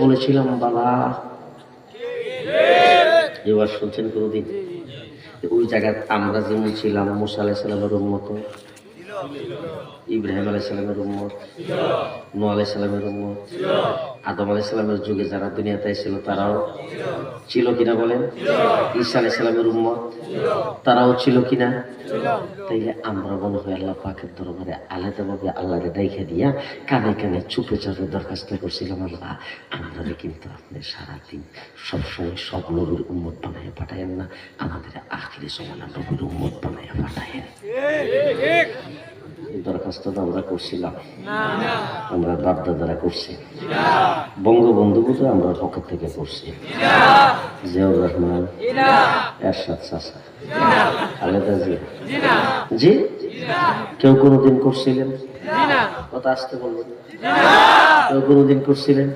বলেছিলাম বাবা, এবার শুনছেন কোনদিন? ওই জায়গায় আমরা যেমন ছিলাম, মুসা আলাইহিস সালামের উম্মত, ইব্রাহিম আলাইহিস সালামের উম্মত, নূহ আলাইহিস সালামের উম্মত, আদম আলাইহিস সালামের যুগে যারা দুনিয়াতে এসেছিল তারাও ছিল কিনা বলেন? ঈসা আলাইহিস সালামের উম্মত তারাও ছিল কিনা? তাইলে আমরা মনে হয় আল্লাহ পাকের দরবারে আলাদাভাবে আল্লাহকে ডাইখা দিয়া কানে কানে চুপে চাপে দরখাস্ত করছিলাম, আল্লাহ আমরা কিন্তু আপনি সারাদিন সবসময় সব নবীর উম্মত বানাইয়া পাঠায়েন না, আমাদের আখিরি জমানা নবীর উম্মত বানাইয়া পাঠায়েন। দরখাস্তটা আমরা করছিলাম, আমরা বাপ দাদারা করছি, বঙ্গবন্ধু তো আমরা পকেট থেকে করছি, জিয়াউর রহমান, এরশাদ চাচা, খালেদা জিয়া, জি কেউ কোনোদিন করছিলেন? কথা আসতে বলবেন, কেউ কোনোদিন করছিলেন?